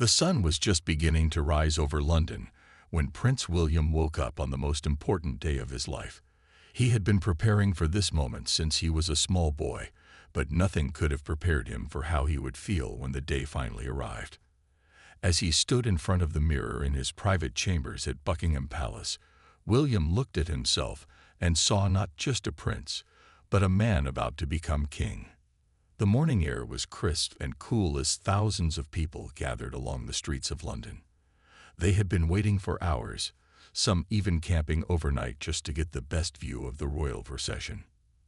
The sun was just beginning to rise over London when Prince William woke up on the most important day of his life. He had been preparing for this moment since he was a small boy, but nothing could have prepared him for how he would feel when the day finally arrived. As he stood in front of the mirror in his private chambers at Buckingham Palace, William looked at himself and saw not just a prince, but a man about to become king. The morning air was crisp and cool as thousands of people gathered along the streets of London. They had been waiting for hours, some even camping overnight just to get the best view of the royal procession.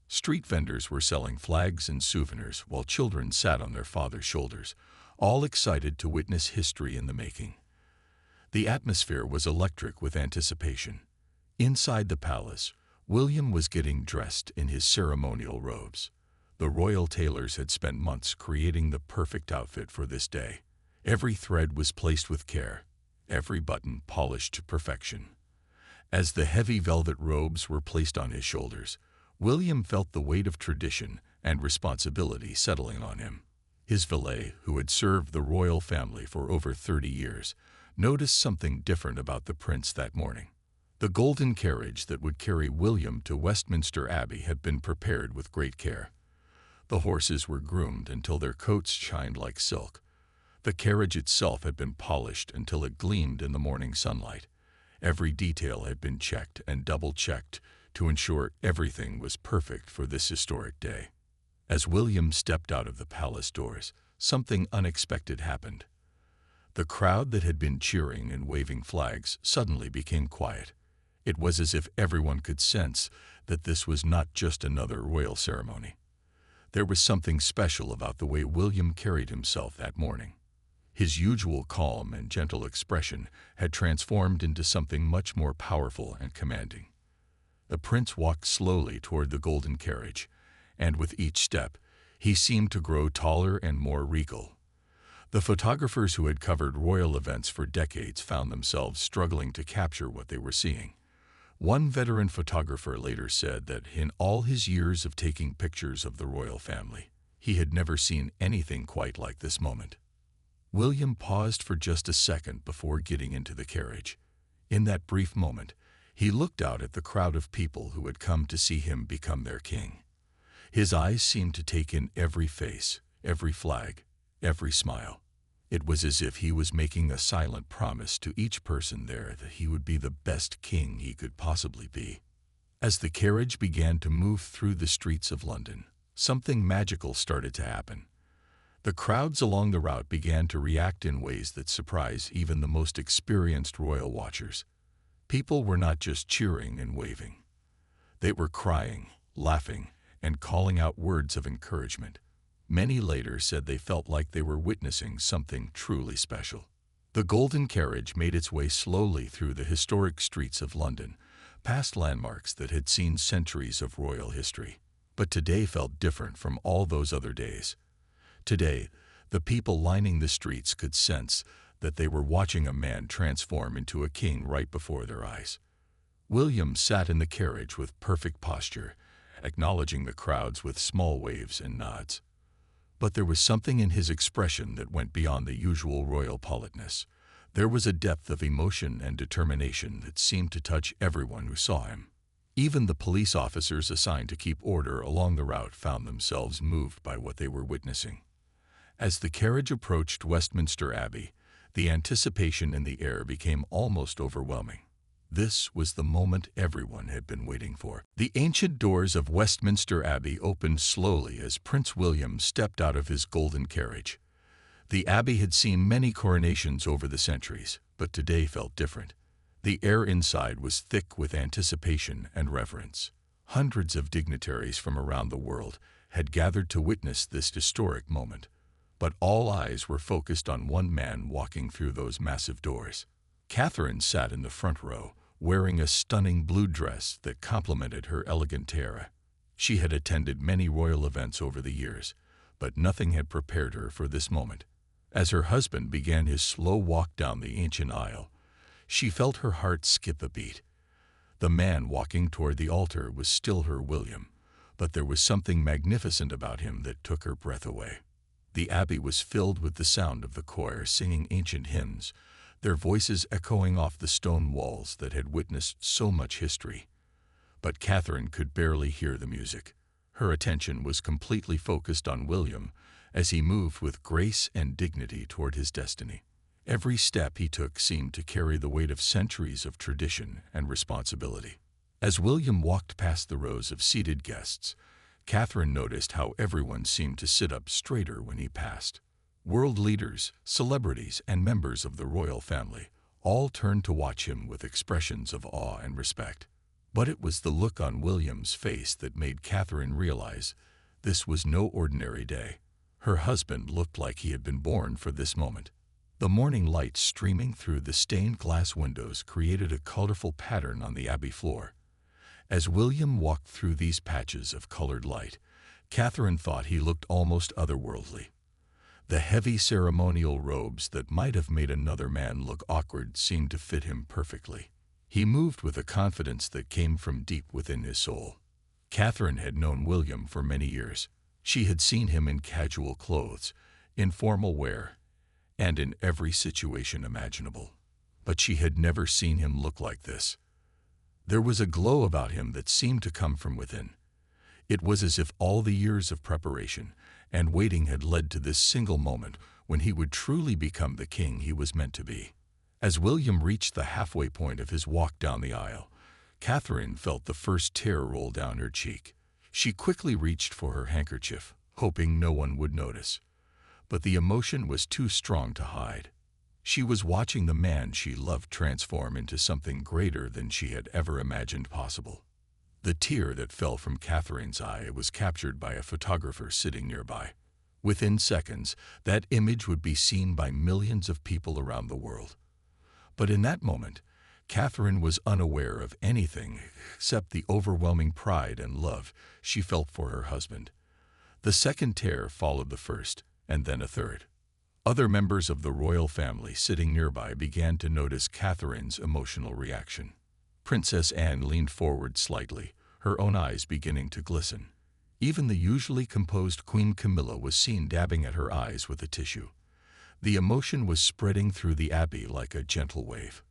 Street vendors were selling flags and souvenirs while children sat on their father's shoulders, all excited to witness history in the making. The atmosphere was electric with anticipation. Inside the palace, William was getting dressed in his ceremonial robes. The royal tailors had spent months creating the perfect outfit for this day. Every thread was placed with care, every button polished to perfection. As the heavy velvet robes were placed on his shoulders, William felt the weight of tradition and responsibility settling on him. His valet, who had served the royal family for over 30 years, noticed something different about the prince that morning. The golden carriage that would carry William to Westminster Abbey had been prepared with great care. The horses were groomed until their coats shined like silk. The carriage itself had been polished until it gleamed in the morning sunlight. Every detail had been checked and double-checked to ensure everything was perfect for this historic day. As William stepped out of the palace doors, something unexpected happened. The crowd that had been cheering and waving flags suddenly became quiet. It was as if everyone could sense that this was not just another royal ceremony. There was something special about the way William carried himself that morning. His usual calm and gentle expression had transformed into something much more powerful and commanding. The prince walked slowly toward the golden carriage, and with each step, he seemed to grow taller and more regal. The photographers who had covered royal events for decades found themselves struggling to capture what they were seeing. One veteran photographer later said that in all his years of taking pictures of the royal family, he had never seen anything quite like this moment. William paused for just a second before getting into the carriage. In that brief moment, he looked out at the crowd of people who had come to see him become their king. His eyes seemed to take in every face, every flag, every smile. It was as if he was making a silent promise to each person there that he would be the best king he could possibly be. As the carriage began to move through the streets of London, something magical started to happen. The crowds along the route began to react in ways that surprised even the most experienced royal watchers. People were not just cheering and waving. They were crying, laughing, and calling out words of encouragement. Many later said they felt like they were witnessing something truly special. The golden carriage made its way slowly through the historic streets of London, past landmarks that had seen centuries of royal history. But today felt different from all those other days. Today, the people lining the streets could sense that they were watching a man transform into a king right before their eyes. William sat in the carriage with perfect posture, acknowledging the crowds with small waves and nods. But there was something in his expression that went beyond the usual royal politeness. There was a depth of emotion and determination that seemed to touch everyone who saw him. Even the police officers assigned to keep order along the route found themselves moved by what they were witnessing. As the carriage approached Westminster Abbey, the anticipation in the air became almost overwhelming. This was the moment everyone had been waiting for. The ancient doors of Westminster Abbey opened slowly as Prince William stepped out of his golden carriage. The Abbey had seen many coronations over the centuries, but today felt different. The air inside was thick with anticipation and reverence. Hundreds of dignitaries from around the world had gathered to witness this historic moment, but all eyes were focused on one man walking through those massive doors. Catherine sat in the front row, wearing a stunning blue dress that complemented her elegant tiara. She had attended many royal events over the years, but nothing had prepared her for this moment. As her husband began his slow walk down the ancient aisle, she felt her heart skip a beat. The man walking toward the altar was still her William, but there was something magnificent about him that took her breath away. The abbey was filled with the sound of the choir singing ancient hymns, their voices echoing off the stone walls that had witnessed so much history. But Catherine could barely hear the music. Her attention was completely focused on William as he moved with grace and dignity toward his destiny. Every step he took seemed to carry the weight of centuries of tradition and responsibility. As William walked past the rows of seated guests, Catherine noticed how everyone seemed to sit up straighter when he passed. World leaders, celebrities, and members of the royal family all turned to watch him with expressions of awe and respect. But it was the look on William's face that made Catherine realize this was no ordinary day. Her husband looked like he had been born for this moment. The morning light streaming through the stained glass windows created a colorful pattern on the abbey floor. As William walked through these patches of colored light, Catherine thought he looked almost otherworldly. The heavy ceremonial robes that might have made another man look awkward seemed to fit him perfectly. He moved with a confidence that came from deep within his soul. Catherine had known William for many years. She had seen him in casual clothes, in formal wear, and in every situation imaginable. But she had never seen him look like this. There was a glow about him that seemed to come from within. It was as if all the years of preparation and waiting had led to this single moment when he would truly become the king he was meant to be. As William reached the halfway point of his walk down the aisle, Catherine felt the first tear roll down her cheek. She quickly reached for her handkerchief, hoping no one would notice. But the emotion was too strong to hide. She was watching the man she loved transform into something greater than she had ever imagined possible. The tear that fell from Catherine's eye was captured by a photographer sitting nearby. Within seconds, that image would be seen by millions of people around the world. But in that moment, Catherine was unaware of anything except the overwhelming pride and love she felt for her husband. The second tear followed the first, and then a third. Other members of the royal family sitting nearby began to notice Catherine's emotional reaction. Princess Anne leaned forward slightly, her own eyes beginning to glisten. Even the usually composed Queen Camilla was seen dabbing at her eyes with a tissue. The emotion was spreading through the abbey like a gentle wave.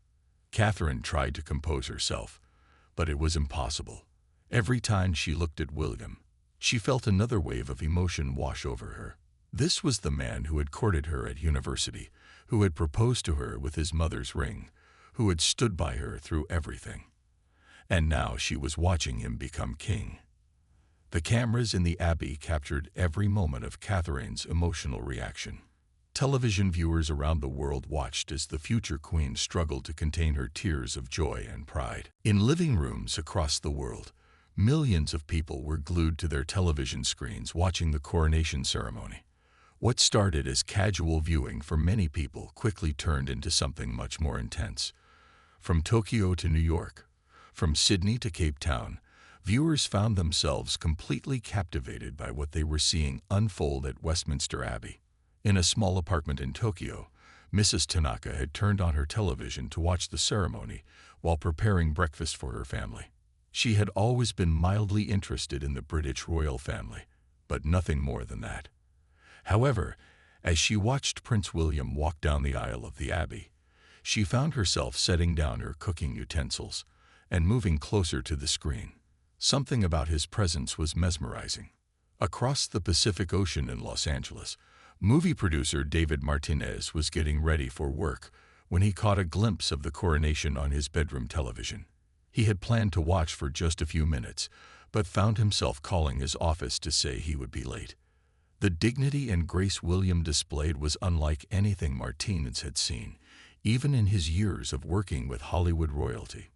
Catherine tried to compose herself, but it was impossible. Every time she looked at William, she felt another wave of emotion wash over her. This was the man who had courted her at university, who had proposed to her with his mother's ring, who had stood by her through everything. And now she was watching him become king. The cameras in the abbey captured every moment of Catherine's emotional reaction. Television viewers around the world watched as the future queen struggled to contain her tears of joy and pride. In living rooms across the world, millions of people were glued to their television screens watching the coronation ceremony. What started as casual viewing for many people quickly turned into something much more intense. From Tokyo to New York, from Sydney to Cape Town, viewers found themselves completely captivated by what they were seeing unfold at Westminster Abbey. In a small apartment in Tokyo, Mrs. Tanaka had turned on her television to watch the ceremony while preparing breakfast for her family. She had always been mildly interested in the British royal family, but nothing more than that. However, as she watched Prince William walk down the aisle of the abbey, she found herself setting down her cooking utensils and moving closer to the screen. Something about his presence was mesmerizing. Across the Pacific Ocean in Los Angeles, movie producer David Martinez was getting ready for work when he caught a glimpse of the coronation on his bedroom television. He had planned to watch for just a few minutes, but found himself calling his office to say he would be late. The dignity and grace William displayed was unlike anything Martinez had seen, even in his years of working with Hollywood royalty.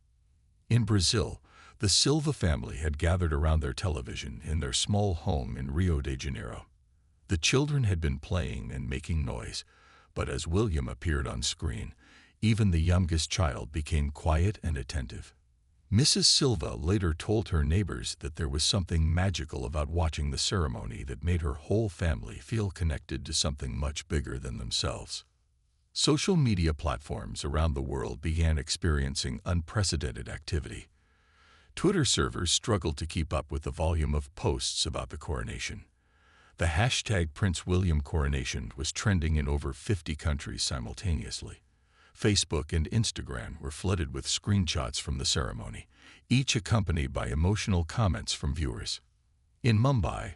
In Brazil, the Silva family had gathered around their television in their small home in Rio de Janeiro. The children had been playing and making noise, but as William appeared on screen, even the youngest child became quiet and attentive. Mrs. Silva later told her neighbors that there was something magical about watching the ceremony that made her whole family feel connected to something much bigger than themselves. Social media platforms around the world began experiencing unprecedented activity. Twitter servers struggled to keep up with the volume of posts about the coronation. The hashtag Prince William Coronation was trending in over 50 countries simultaneously. Facebook and Instagram were flooded with screenshots from the ceremony, each accompanied by emotional comments from viewers. In Mumbai,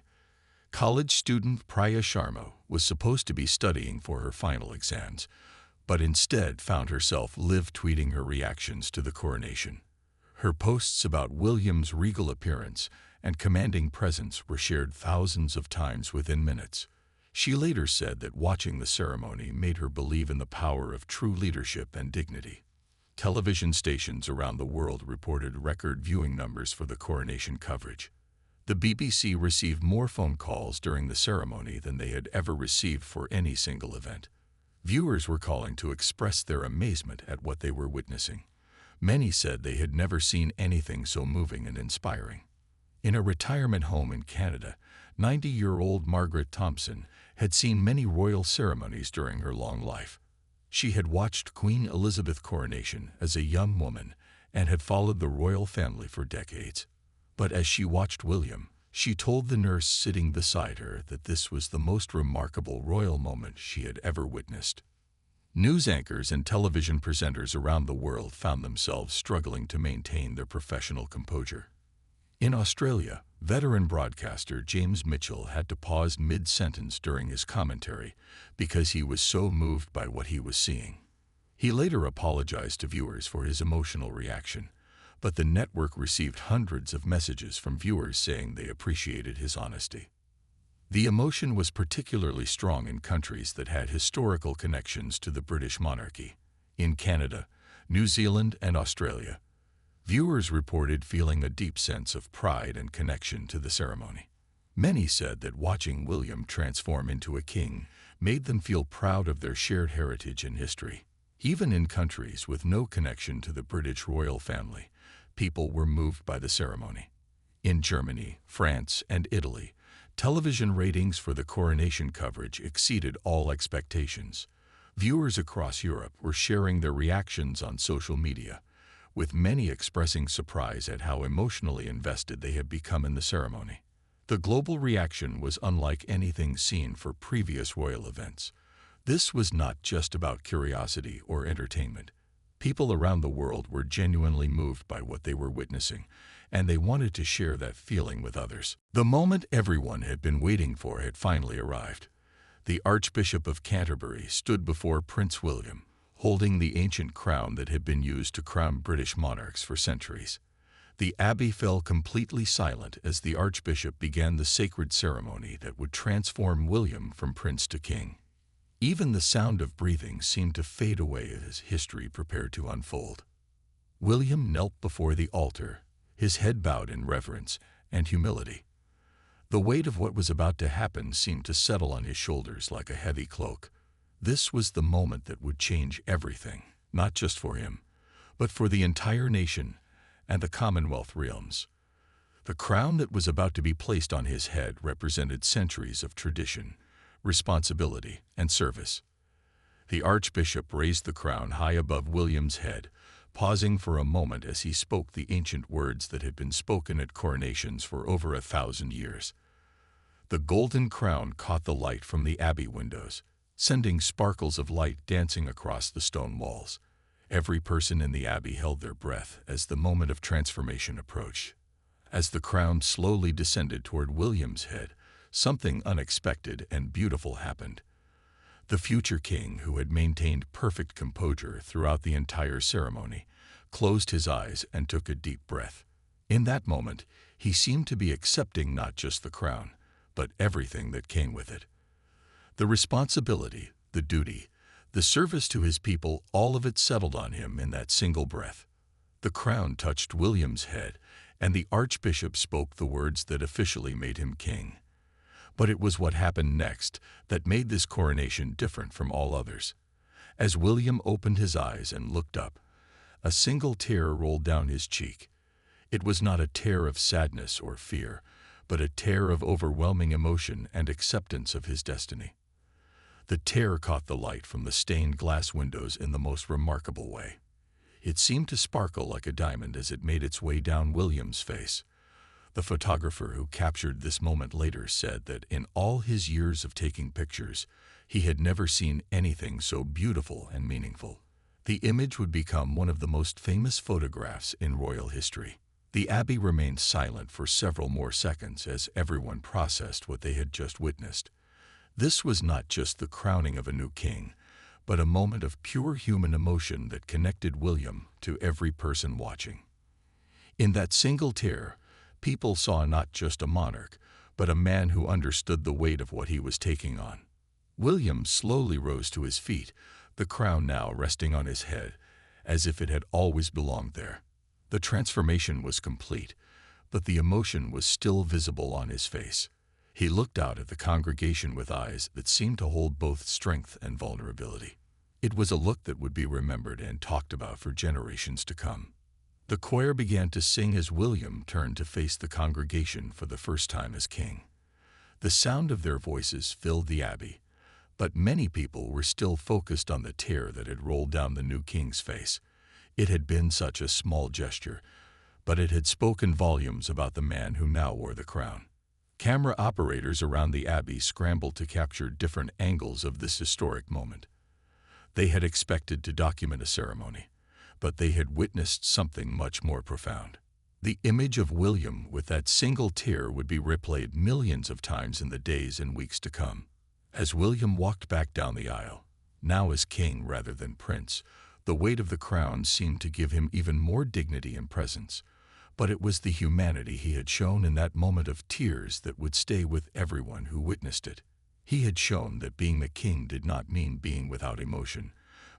college student Priya Sharma was supposed to be studying for her final exams, but instead found herself live tweeting her reactions to the coronation. Her posts about William's regal appearance and commanding presence were shared thousands of times within minutes. She later said that watching the ceremony made her believe in the power of true leadership and dignity. Television stations around the world reported record viewing numbers for the coronation coverage. The BBC received more phone calls during the ceremony than they had ever received for any single event. Viewers were calling to express their amazement at what they were witnessing. Many said they had never seen anything so moving and inspiring. In a retirement home in Canada, 90-year-old Margaret Thompson had seen many royal ceremonies during her long life. She had watched Queen Elizabeth's coronation as a young woman and had followed the royal family for decades. But as she watched William, she told the nurse sitting beside her that this was the most remarkable royal moment she had ever witnessed. News anchors and television presenters around the world found themselves struggling to maintain their professional composure. In Australia, veteran broadcaster James Mitchell had to pause mid-sentence during his commentary because he was so moved by what he was seeing. He later apologized to viewers for his emotional reaction, but the network received hundreds of messages from viewers saying they appreciated his honesty. The emotion was particularly strong in countries that had historical connections to the British monarchy. In Canada, New Zealand, and Australia, viewers reported feeling a deep sense of pride and connection to the ceremony. Many said that watching William transform into a king made them feel proud of their shared heritage and history. Even in countries with no connection to the British royal family, people were moved by the ceremony. In Germany, France, and Italy, television ratings for the coronation coverage exceeded all expectations. Viewers across Europe were sharing their reactions on social media, with many expressing surprise at how emotionally invested they had become in the ceremony. The global reaction was unlike anything seen for previous royal events. This was not just about curiosity or entertainment. People around the world were genuinely moved by what they were witnessing, and they wanted to share that feeling with others. The moment everyone had been waiting for had finally arrived. The Archbishop of Canterbury stood before Prince William, holding the ancient crown that had been used to crown British monarchs for centuries. The abbey fell completely silent as the Archbishop began the sacred ceremony that would transform William from prince to king. Even the sound of breathing seemed to fade away as history prepared to unfold. William knelt before the altar, his head bowed in reverence and humility. The weight of what was about to happen seemed to settle on his shoulders like a heavy cloak. This was the moment that would change everything, not just for him, but for the entire nation and the Commonwealth realms. The crown that was about to be placed on his head represented centuries of tradition, responsibility, and service. The Archbishop raised the crown high above William's head, pausing for a moment as he spoke the ancient words that had been spoken at coronations for over 1,000 years. The golden crown caught the light from the abbey windows, sending sparkles of light dancing across the stone walls. Every person in the abbey held their breath as the moment of transformation approached. As the crown slowly descended toward William's head, something unexpected and beautiful happened. The future king, who had maintained perfect composure throughout the entire ceremony, closed his eyes and took a deep breath. In that moment, he seemed to be accepting not just the crown, but everything that came with it. The responsibility, the duty, the service to his people, all of it settled on him in that single breath. The crown touched William's head, and the Archbishop spoke the words that officially made him king. But it was what happened next that made this coronation different from all others. As William opened his eyes and looked up, a single tear rolled down his cheek. It was not a tear of sadness or fear, but a tear of overwhelming emotion and acceptance of his destiny. The tear caught the light from the stained glass windows in the most remarkable way. It seemed to sparkle like a diamond as it made its way down William's face. The photographer who captured this moment later said that in all his years of taking pictures, he had never seen anything so beautiful and meaningful. The image would become one of the most famous photographs in royal history. The abbey remained silent for several more seconds as everyone processed what they had just witnessed. This was not just the crowning of a new king, but a moment of pure human emotion that connected William to every person watching. In that single tear, people saw not just a monarch, but a man who understood the weight of what he was taking on. William slowly rose to his feet, the crown now resting on his head, as if it had always belonged there. The transformation was complete, but the emotion was still visible on his face. He looked out at the congregation with eyes that seemed to hold both strength and vulnerability. It was a look that would be remembered and talked about for generations to come. The choir began to sing as William turned to face the congregation for the first time as king. The sound of their voices filled the abbey, but many people were still focused on the tear that had rolled down the new king's face. It had been such a small gesture, but it had spoken volumes about the man who now wore the crown. Camera operators around the abbey scrambled to capture different angles of this historic moment. They had expected to document a ceremony, but they had witnessed something much more profound. The image of William with that single tear would be replayed millions of times in the days and weeks to come. As William walked back down the aisle, now as king rather than prince, the weight of the crown seemed to give him even more dignity and presence. But it was the humanity he had shown in that moment of tears that would stay with everyone who witnessed it. He had shown that being the king did not mean being without emotion,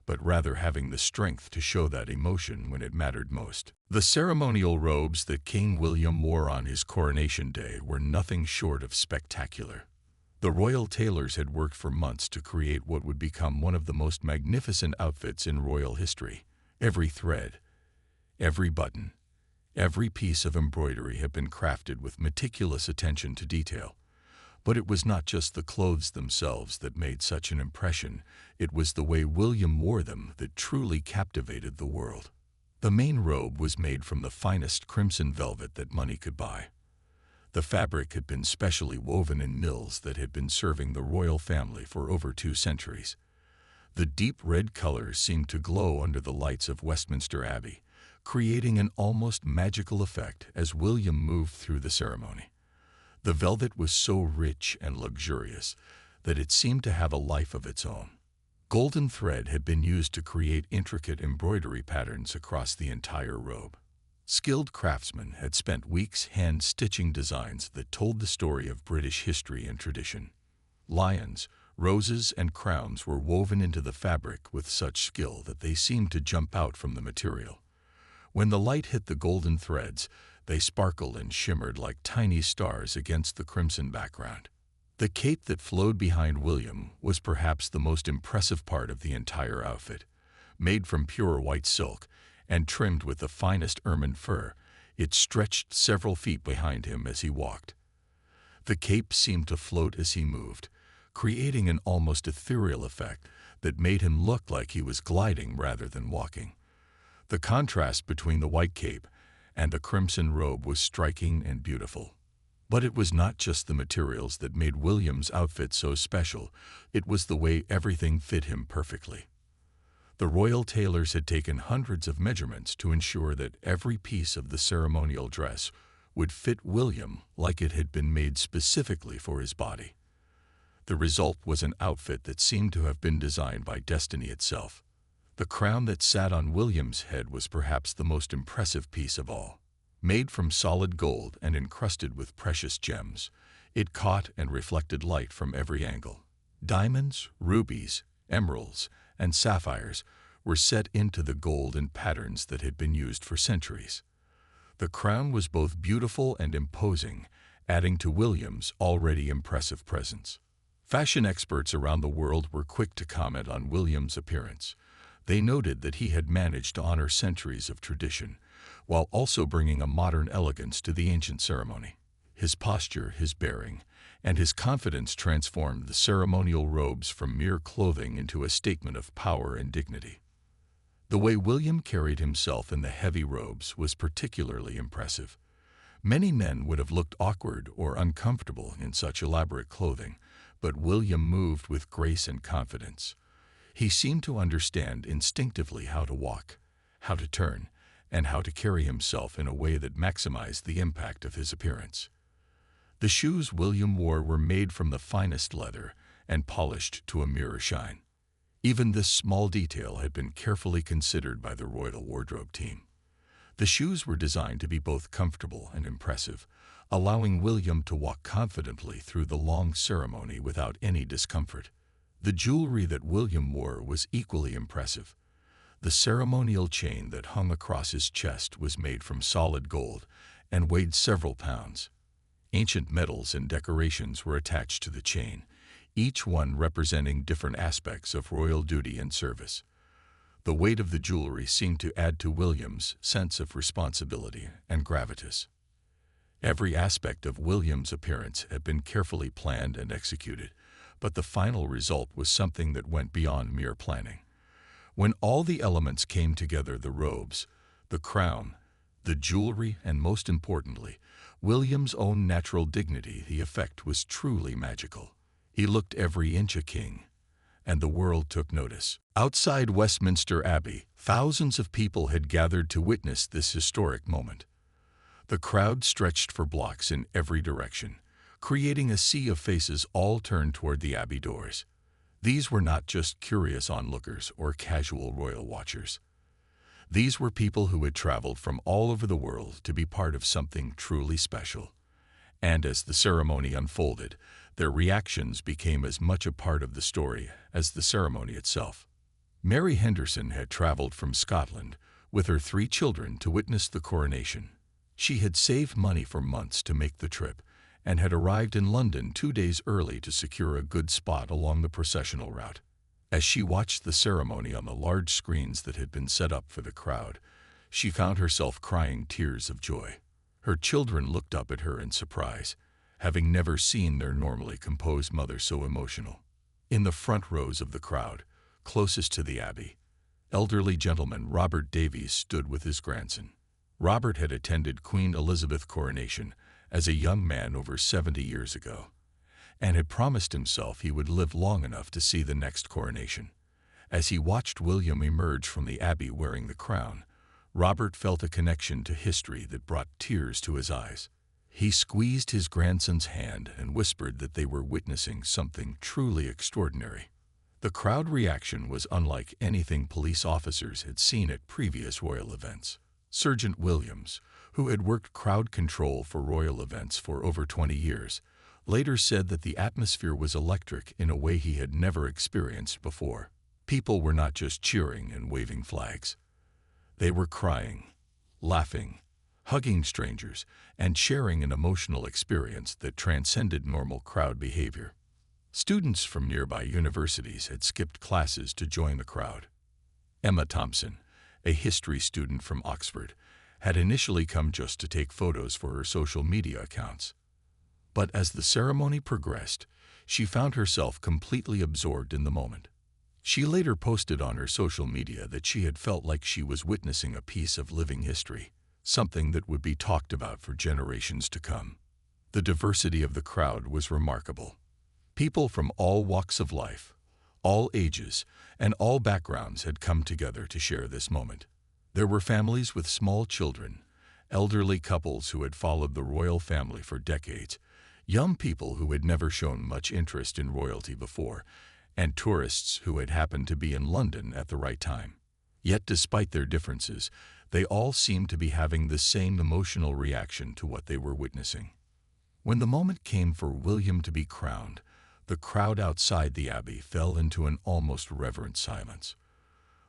but rather having the strength to show that emotion when it mattered most. The ceremonial robes that King William wore on his coronation day were nothing short of spectacular. The royal tailors had worked for months to create what would become one of the most magnificent outfits in royal history. Every thread, every button, every piece of embroidery had been crafted with meticulous attention to detail. But it was not just the clothes themselves that made such an impression, it was the way William wore them that truly captivated the world. The main robe was made from the finest crimson velvet that money could buy. The fabric had been specially woven in mills that had been serving the royal family for over 2 centuries. The deep red colors seemed to glow under the lights of Westminster Abbey, creating an almost magical effect as William moved through the ceremony. The velvet was so rich and luxurious that it seemed to have a life of its own. Golden thread had been used to create intricate embroidery patterns across the entire robe. Skilled craftsmen had spent weeks hand-stitching designs that told the story of British history and tradition. Lions, roses, and crowns were woven into the fabric with such skill that they seemed to jump out from the material. When the light hit the golden threads, they sparkled and shimmered like tiny stars against the crimson background. The cape that flowed behind William was perhaps the most impressive part of the entire outfit. Made from pure white silk and trimmed with the finest ermine fur, it stretched several feet behind him as he walked. The cape seemed to float as he moved, creating an almost ethereal effect that made him look like he was gliding rather than walking. The contrast between the white cape and the crimson robe was striking and beautiful. But it was not just the materials that made William's outfit so special, it was the way everything fit him perfectly. The royal tailors had taken hundreds of measurements to ensure that every piece of the ceremonial dress would fit William like it had been made specifically for his body. The result was an outfit that seemed to have been designed by destiny itself. The crown that sat on William's head was perhaps the most impressive piece of all. Made from solid gold and encrusted with precious gems, it caught and reflected light from every angle. Diamonds, rubies, emeralds, and sapphires were set into the gold in patterns that had been used for centuries. The crown was both beautiful and imposing, adding to William's already impressive presence. Fashion experts around the world were quick to comment on William's appearance. They noted that he had managed to honor centuries of tradition, while also bringing a modern elegance to the ancient ceremony. His posture, his bearing, and his confidence transformed the ceremonial robes from mere clothing into a statement of power and dignity. The way William carried himself in the heavy robes was particularly impressive. Many men would have looked awkward or uncomfortable in such elaborate clothing, but William moved with grace and confidence. He seemed to understand instinctively how to walk, how to turn, and how to carry himself in a way that maximized the impact of his appearance. The shoes William wore were made from the finest leather and polished to a mirror shine. Even this small detail had been carefully considered by the royal wardrobe team. The shoes were designed to be both comfortable and impressive, allowing William to walk confidently through the long ceremony without any discomfort. The jewelry that William wore was equally impressive. The ceremonial chain that hung across his chest was made from solid gold and weighed several pounds. Ancient medals and decorations were attached to the chain, each one representing different aspects of royal duty and service. The weight of the jewelry seemed to add to William's sense of responsibility and gravitas. Every aspect of William's appearance had been carefully planned and executed, but the final result was something that went beyond mere planning. When all the elements came together, the robes, the crown, the jewelry, and most importantly, William's own natural dignity, the effect was truly magical. He looked every inch a king, and the world took notice. Outside Westminster Abbey, thousands of people had gathered to witness this historic moment. The crowd stretched for blocks in every direction, creating a sea of faces all turned toward the Abbey doors. These were not just curious onlookers or casual royal watchers. These were people who had traveled from all over the world to be part of something truly special. And as the ceremony unfolded, their reactions became as much a part of the story as the ceremony itself. Mary Henderson had traveled from Scotland with her 3 children to witness the coronation. She had saved money for months to make the trip and had arrived in London 2 days early to secure a good spot along the processional route. As she watched the ceremony on the large screens that had been set up for the crowd, she found herself crying tears of joy. Her children looked up at her in surprise, having never seen their normally composed mother so emotional. In the front rows of the crowd, closest to the Abbey, elderly gentleman Robert Davies stood with his grandson. Robert had attended Queen Elizabeth's coronation as a young man over 70 years ago, and had promised himself he would live long enough to see the next coronation. As he watched William emerge from the Abbey wearing the crown, Robert felt a connection to history that brought tears to his eyes. He squeezed his grandson's hand and whispered that they were witnessing something truly extraordinary. The crowd reaction was unlike anything police officers had seen at previous royal events. Sergeant Williams, who had worked crowd control for royal events for over 20 years, later said that the atmosphere was electric in a way he had never experienced before. People were not just cheering and waving flags. They were crying, laughing, hugging strangers, and sharing an emotional experience that transcended normal crowd behavior. Students from nearby universities had skipped classes to join the crowd. Emma Thompson, a history student from Oxford, had initially come just to take photos for her social media accounts. But as the ceremony progressed, she found herself completely absorbed in the moment. She later posted on her social media that she had felt like she was witnessing a piece of living history, something that would be talked about for generations to come. The diversity of the crowd was remarkable. People from all walks of life, all ages, and all backgrounds had come together to share this moment. There were families with small children, elderly couples who had followed the royal family for decades, young people who had never shown much interest in royalty before, and tourists who had happened to be in London at the right time. Yet despite their differences, they all seemed to be having the same emotional reaction to what they were witnessing. When the moment came for William to be crowned, the crowd outside the Abbey fell into an almost reverent silence.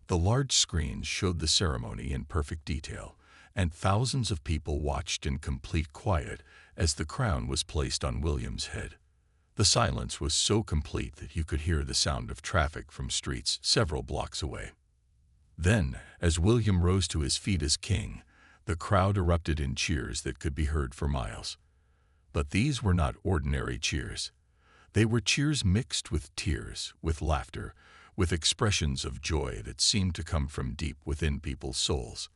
The large screens showed the ceremony in perfect detail, and thousands of people watched in complete quiet as the crown was placed on William's head. The silence was so complete that you could hear the sound of traffic from streets several blocks away. Then, as William rose to his feet as king, the crowd erupted in cheers that could be heard for miles. But these were not ordinary cheers. They were cheers mixed with tears, with laughter, with expressions of joy that seemed to come from deep within people's souls.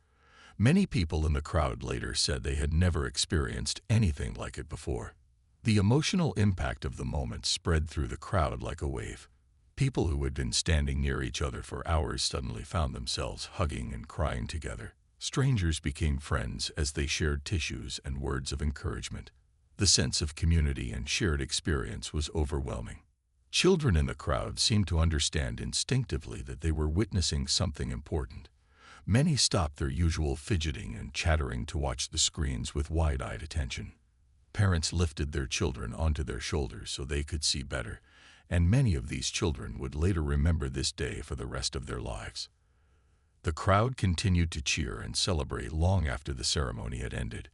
Many people in the crowd later said they had never experienced anything like it before. The emotional impact of the moment spread through the crowd like a wave. People who had been standing near each other for hours suddenly found themselves hugging and crying together. Strangers became friends as they shared tissues and words of encouragement. The sense of community and shared experience was overwhelming. Children in the crowd seemed to understand instinctively that they were witnessing something important. Many stopped their usual fidgeting and chattering to watch the screens with wide-eyed attention. Parents lifted their children onto their shoulders so they could see better, and many of these children would later remember this day for the rest of their lives. The crowd continued to cheer and celebrate long after the ceremony had ended.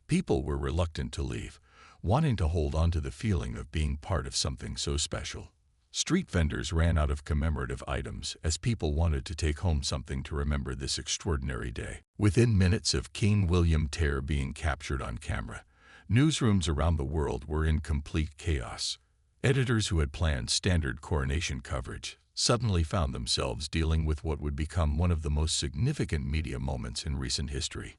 People were reluctant to leave, wanting to hold on to the feeling of being part of something so special. Street vendors ran out of commemorative items as people wanted to take home something to remember this extraordinary day. Within minutes of King William Tear being captured on camera, newsrooms around the world were in complete chaos. Editors who had planned standard coronation coverage suddenly found themselves dealing with what would become one of the most significant media moments in recent history.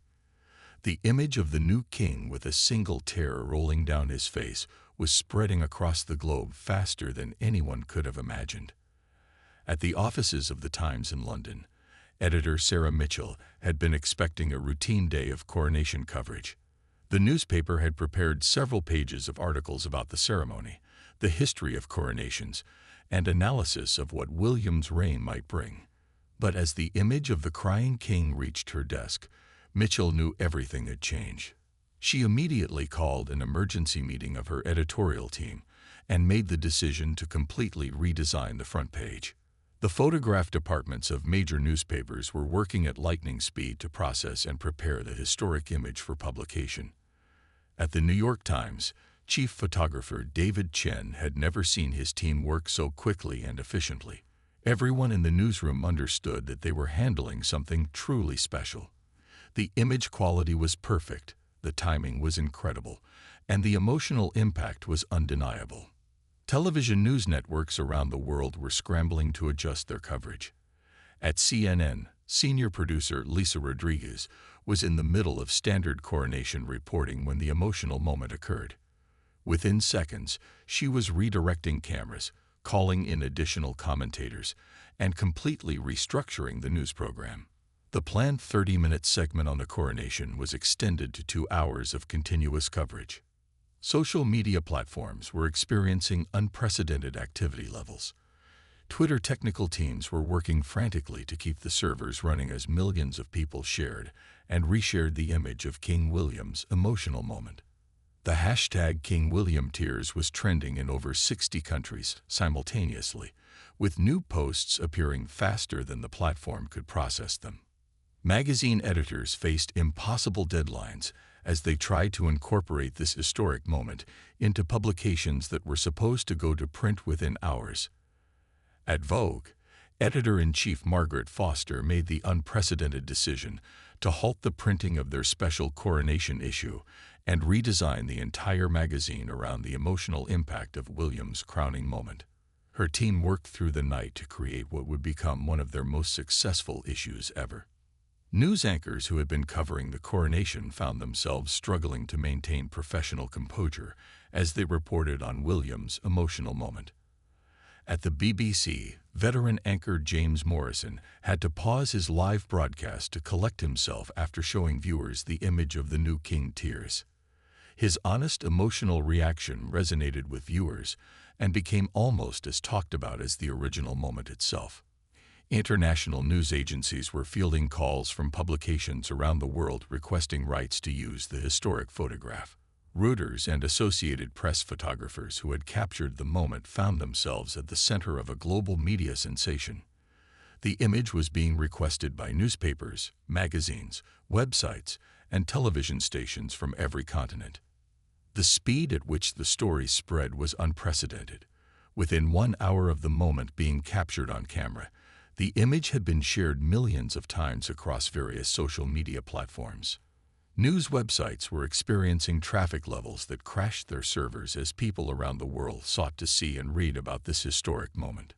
The image of the new king with a single tear rolling down his face was spreading across the globe faster than anyone could have imagined. At the offices of the Times in London, editor Sarah Mitchell had been expecting a routine day of coronation coverage. The newspaper had prepared several pages of articles about the ceremony, the history of coronations, and analysis of what William's reign might bring. But as the image of the crying king reached her desk, Mitchell knew everything had changed. She immediately called an emergency meeting of her editorial team and made the decision to completely redesign the front page. The photograph departments of major newspapers were working at lightning speed to process and prepare the historic image for publication. At the New York Times, chief photographer David Chen had never seen his team work so quickly and efficiently. Everyone in the newsroom understood that they were handling something truly special. The image quality was perfect, the timing was incredible, and the emotional impact was undeniable. Television news networks around the world were scrambling to adjust their coverage. At CNN, senior producer Lisa Rodriguez was in the middle of standard coronation reporting when the emotional moment occurred. Within seconds, she was redirecting cameras, calling in additional commentators, and completely restructuring the news program. The planned 30-minute segment on the coronation was extended to 2 hours of continuous coverage. Social media platforms were experiencing unprecedented activity levels. Twitter technical teams were working frantically to keep the servers running as millions of people shared and reshared the image of King William's emotional moment. The hashtag King William Tears was trending in over 60 countries simultaneously, with new posts appearing faster than the platform could process them. Magazine editors faced impossible deadlines as they tried to incorporate this historic moment into publications that were supposed to go to print within hours. At Vogue, editor-in-chief Margaret Foster made the unprecedented decision to halt the printing of their special coronation issue and redesign the entire magazine around the emotional impact of William's crowning moment. Her team worked through the night to create what would become one of their most successful issues ever. News anchors who had been covering the coronation found themselves struggling to maintain professional composure as they reported on William's emotional moment. At the BBC, veteran anchor James Morrison had to pause his live broadcast to collect himself after showing viewers the image of the new king tears. His honest, emotional reaction resonated with viewers and became almost as talked about as the original moment itself. International news agencies were fielding calls from publications around the world requesting rights to use the historic photograph. Reuters and Associated Press photographers who had captured the moment found themselves at the center of a global media sensation. The image was being requested by newspapers, magazines, websites, and television stations from every continent. The speed at which the story spread was unprecedented. Within 1 hour of the moment being captured on camera, the image had been shared millions of times across various social media platforms. News websites were experiencing traffic levels that crashed their servers as people around the world sought to see and read about this historic moment.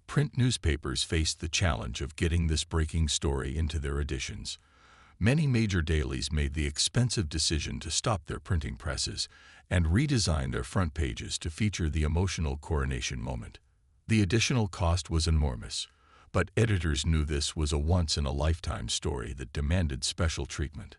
Print newspapers faced the challenge of getting this breaking story into their editions. Many major dailies made the expensive decision to stop their printing presses and redesign their front pages to feature the emotional coronation moment. The additional cost was enormous, but editors knew this was a once-in-a-lifetime story that demanded special treatment.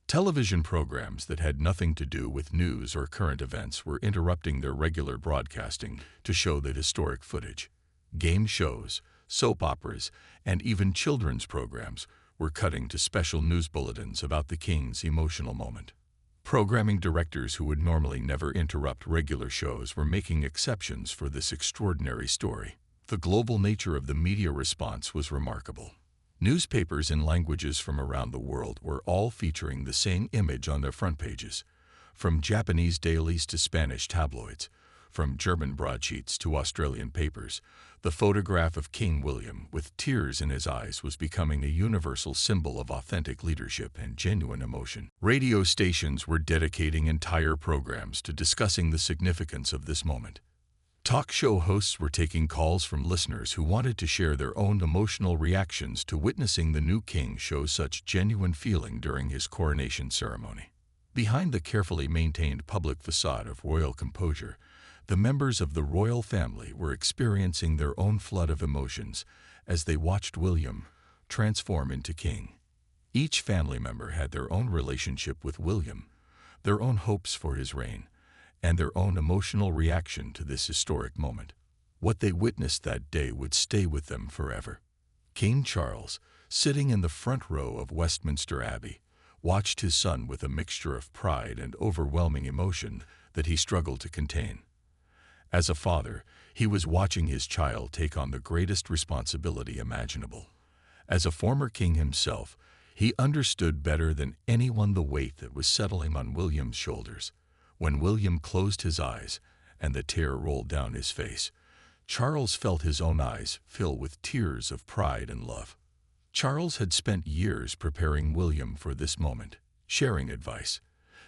Television programs that had nothing to do with news or current events were interrupting their regular broadcasting to show the historic footage. Game shows, soap operas, and even children's programs were cutting to special news bulletins about the king's emotional moment. Programming directors who would normally never interrupt regular shows were making exceptions for this extraordinary story. The global nature of the media response was remarkable. Newspapers in languages from around the world were all featuring the same image on their front pages, from Japanese dailies to Spanish tabloids, from German broadsheets to Australian papers. The photograph of King William with tears in his eyes was becoming a universal symbol of authentic leadership and genuine emotion. Radio stations were dedicating entire programs to discussing the significance of this moment. Talk show hosts were taking calls from listeners who wanted to share their own emotional reactions to witnessing the new king show such genuine feeling during his coronation ceremony. Behind the carefully maintained public facade of royal composure, the members of the royal family were experiencing their own flood of emotions as they watched William transform into king. Each family member had their own relationship with William, their own hopes for his reign, and their own emotional reaction to this historic moment. What they witnessed that day would stay with them forever. King Charles, sitting in the front row of Westminster Abbey, watched his son with a mixture of pride and overwhelming emotion that he struggled to contain. As a father, he was watching his child take on the greatest responsibility imaginable. As a former king himself, he understood better than anyone the weight that was settling on William's shoulders. When William closed his eyes and the tear rolled down his face, Charles felt his own eyes fill with tears of pride and love. Charles had spent years preparing William for this moment, sharing advice,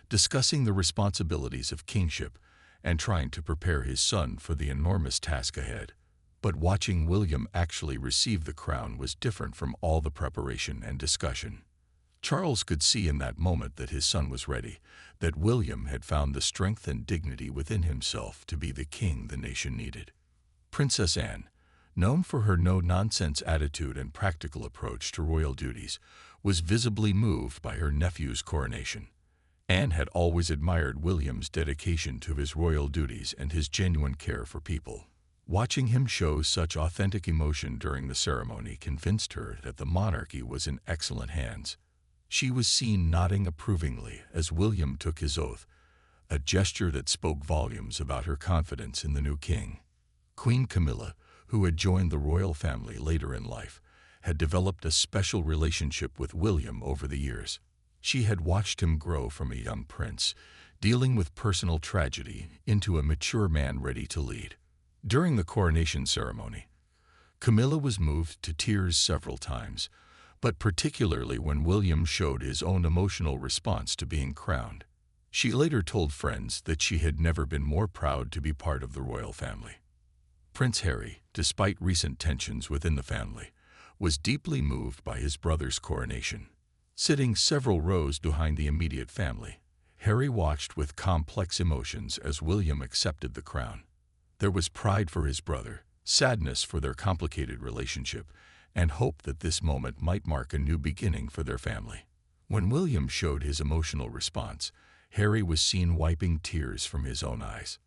discussing the responsibilities of kingship, and trying to prepare his son for the enormous task ahead. But watching William actually receive the crown was different from all the preparation and discussion. Charles could see in that moment that his son was ready, that William had found the strength and dignity within himself to be the king the nation needed. Princess Anne, known for her no-nonsense attitude and practical approach to royal duties, was visibly moved by her nephew's coronation. Anne had always admired William's dedication to his royal duties and his genuine care for people. Watching him show such authentic emotion during the ceremony convinced her that the monarchy was in excellent hands. She was seen nodding approvingly as William took his oath, a gesture that spoke volumes about her confidence in the new king. Queen Camilla, who had joined the royal family later in life, had developed a special relationship with William over the years. She had watched him grow from a young prince, dealing with personal tragedy, into a mature man ready to lead. During the coronation ceremony, Camilla was moved to tears several times, but particularly when William showed his own emotional response to being crowned. She later told friends that she had never been more proud to be part of the royal family. Prince Harry, despite recent tensions within the family, was deeply moved by his brother's coronation. Sitting several rows behind the immediate family, Harry watched with complex emotions as William accepted the crown. There was pride for his brother, sadness for their complicated relationship, and hope that this moment might mark a new beginning for their family. When William showed his emotional response, Harry was seen wiping tears from his own eyes.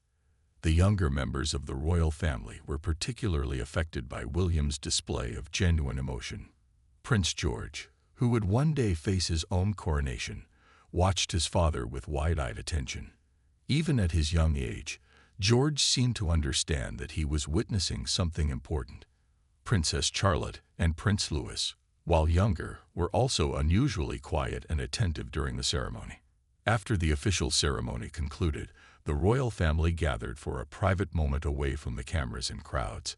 The younger members of the royal family were particularly affected by William's display of genuine emotion. Prince George, who would one day face his own coronation, watched his father with wide-eyed attention. Even at his young age, George seemed to understand that he was witnessing something important. Princess Charlotte and Prince Louis, while younger, were also unusually quiet and attentive during the ceremony. After the official ceremony concluded, the royal family gathered for a private moment away from the cameras and crowds.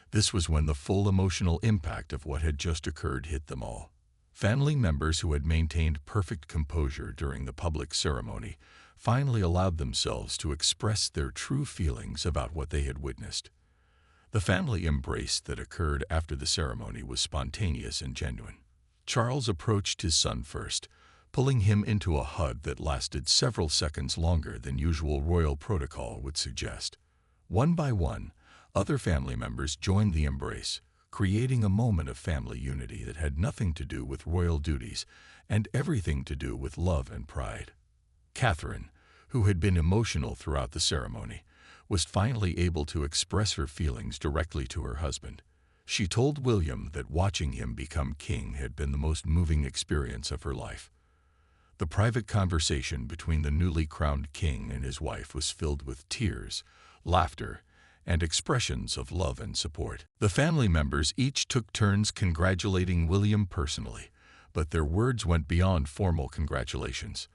This was when the full emotional impact of what had just occurred hit them all. Family members who had maintained perfect composure during the public ceremony finally allowed themselves to express their true feelings about what they had witnessed. The family embrace that occurred after the ceremony was spontaneous and genuine. Charles approached his son first, pulling him into a hug that lasted several seconds longer than usual royal protocol would suggest. One by one, other family members joined the embrace, creating a moment of family unity that had nothing to do with royal duties and everything to do with love and pride. Catherine, who had been emotional throughout the ceremony, was finally able to express her feelings directly to her husband. She told William that watching him become king had been the most moving experience of her life. The private conversation between the newly crowned king and his wife was filled with tears, laughter, and expressions of love and support. The family members each took turns congratulating William personally, but their words went beyond formal congratulations.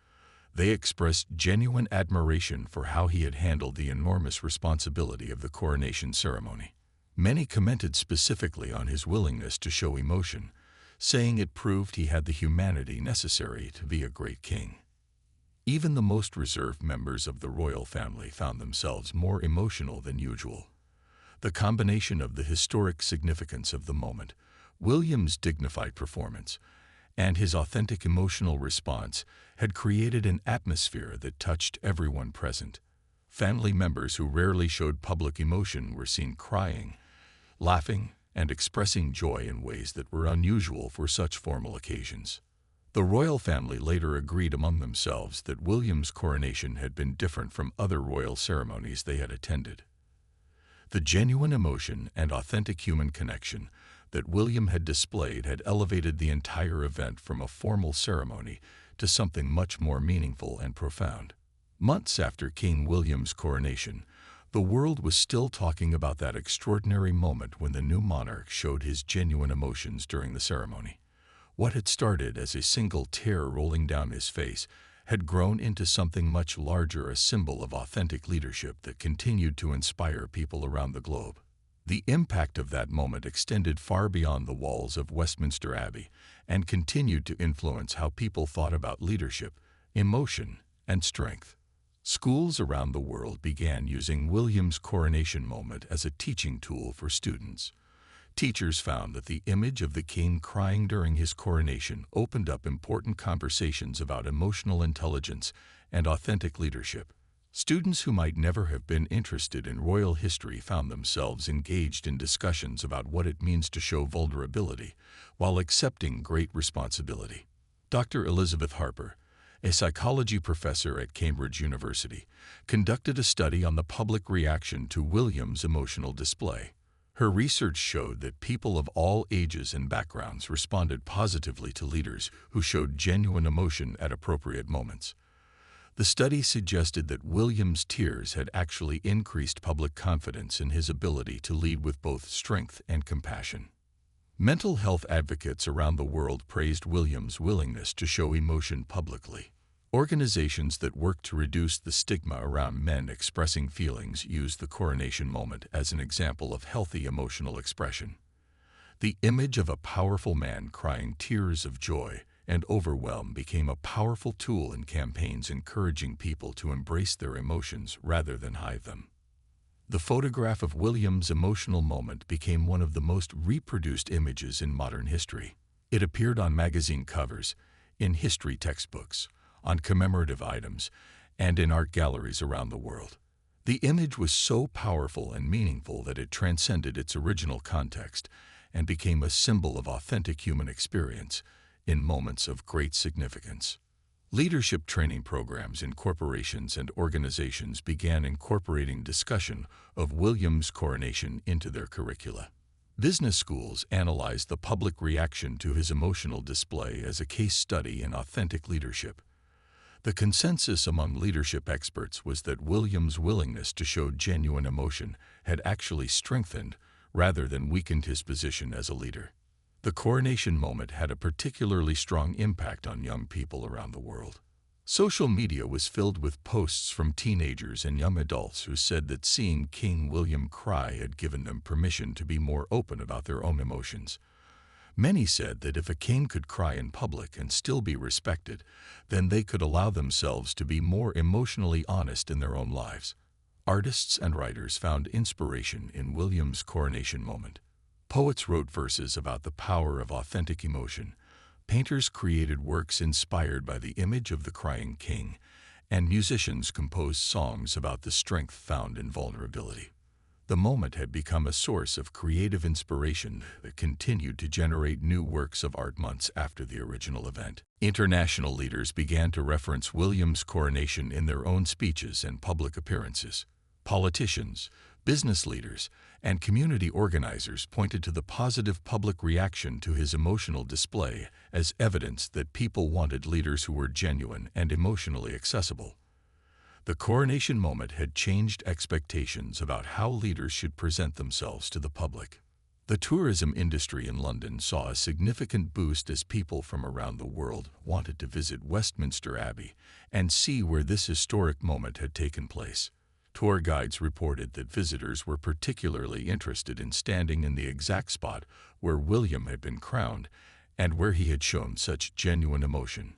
They expressed genuine admiration for how he had handled the enormous responsibility of the coronation ceremony. Many commented specifically on his willingness to show emotion, saying it proved he had the humanity necessary to be a great king. Even the most reserved members of the royal family found themselves more emotional than usual. The combination of the historic significance of the moment, William's dignified performance, and his authentic emotional response had created an atmosphere that touched everyone present. Family members who rarely showed public emotion were seen crying, laughing, and expressing joy in ways that were unusual for such formal occasions. The royal family later agreed among themselves that William's coronation had been different from other royal ceremonies they had attended. The genuine emotion and authentic human connection that William had displayed had elevated the entire event from a formal ceremony to something much more meaningful and profound. Months after King William's coronation, the world was still talking about that extraordinary moment when the new monarch showed his genuine emotions during the ceremony. What had started as a single tear rolling down his face had grown into something much larger, a symbol of authentic leadership that continued to inspire people around the globe. The impact of that moment extended far beyond the walls of Westminster Abbey and continued to influence how people thought about leadership, emotion, and strength. Schools around the world began using William's coronation moment as a teaching tool for students. Teachers found that the image of the king crying during his coronation opened up important conversations about emotional intelligence and authentic leadership. Students who might never have been interested in royal history found themselves engaged in discussions about what it means to show vulnerability while accepting great responsibility. Dr. Elizabeth Harper, a psychology professor at Cambridge University, conducted a study on the public reaction to William's emotional display. Her research showed that people of all ages and backgrounds responded positively to leaders who showed genuine emotion at appropriate moments. The study suggested that William's tears had actually increased public confidence in his ability to lead with both strength and compassion. Mental health advocates around the world praised William's willingness to show emotion publicly. Organizations that work to reduce the stigma around men expressing feelings use the coronation moment as an example of healthy emotional expression. The image of a powerful man crying tears of joy and overwhelm became a powerful tool in campaigns encouraging people to embrace their emotions rather than hide them. The photograph of William's emotional moment became one of the most reproduced images in modern history. It appeared on magazine covers, in history textbooks, on commemorative items, and in art galleries around the world. The image was so powerful and meaningful that it transcended its original context and became a symbol of authentic human experience in moments of great significance. Leadership training programs in corporations and organizations began incorporating discussion of William's coronation into their curricula. Business schools analyzed the public reaction to his emotional display as a case study in authentic leadership. The consensus among leadership experts was that William's willingness to show genuine emotion had actually strengthened rather than weakened his position as a leader. The coronation moment had a particularly strong impact on young people around the world. Social media was filled with posts from teenagers and young adults who said that seeing King William cry had given them permission to be more open about their own emotions. Many said that if a king could cry in public and still be respected, then they could allow themselves to be more emotionally honest in their own lives. Artists and writers found inspiration in William's coronation moment. Poets wrote verses about the power of authentic emotion, Painters created works inspired by the image of the crying king, and musicians composed songs about the strength found in vulnerability. The moment had become a source of creative inspiration that continued to generate new works of art months after the original event. International leaders began to reference William's coronation in their own speeches and public appearances. Politicians, business leaders, and community organizers pointed to the positive public reaction to his emotional display as evidence that people wanted leaders who were genuine and emotionally accessible. The coronation moment had changed expectations about how leaders should present themselves to the public. The tourism industry in London saw a significant boost as people from around the world wanted to visit Westminster Abbey and see where this historic moment had taken place. Tour guides reported that visitors were particularly interested in standing in the exact spot where William had been crowned and where he had shown such genuine emotion.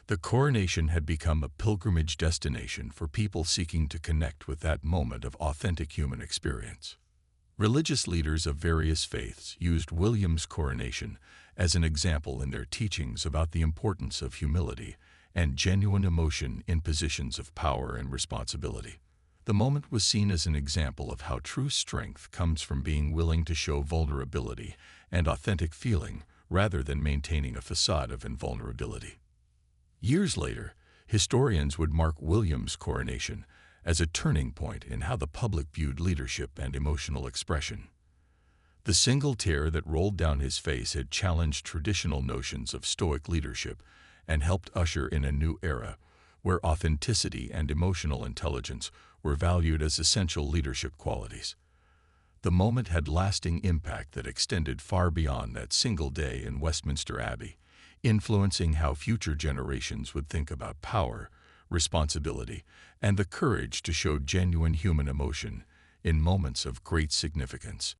The coronation had become a pilgrimage destination for people seeking to connect with that moment of authentic human experience. Religious leaders of various faiths used William's coronation as an example in their teachings about the importance of humility and genuine emotion in positions of power and responsibility. The moment was seen as an example of how true strength comes from being willing to show vulnerability and authentic feeling rather than maintaining a facade of invulnerability. Years later, historians would mark William's coronation as a turning point in how the public viewed leadership and emotional expression. The single tear that rolled down his face had challenged traditional notions of stoic leadership and helped usher in a new era where authenticity and emotional intelligence were valued as essential leadership qualities. The moment had lasting impact that extended far beyond that single day in Westminster Abbey, influencing how future generations would think about power, responsibility, and the courage to show genuine human emotion in moments of great significance.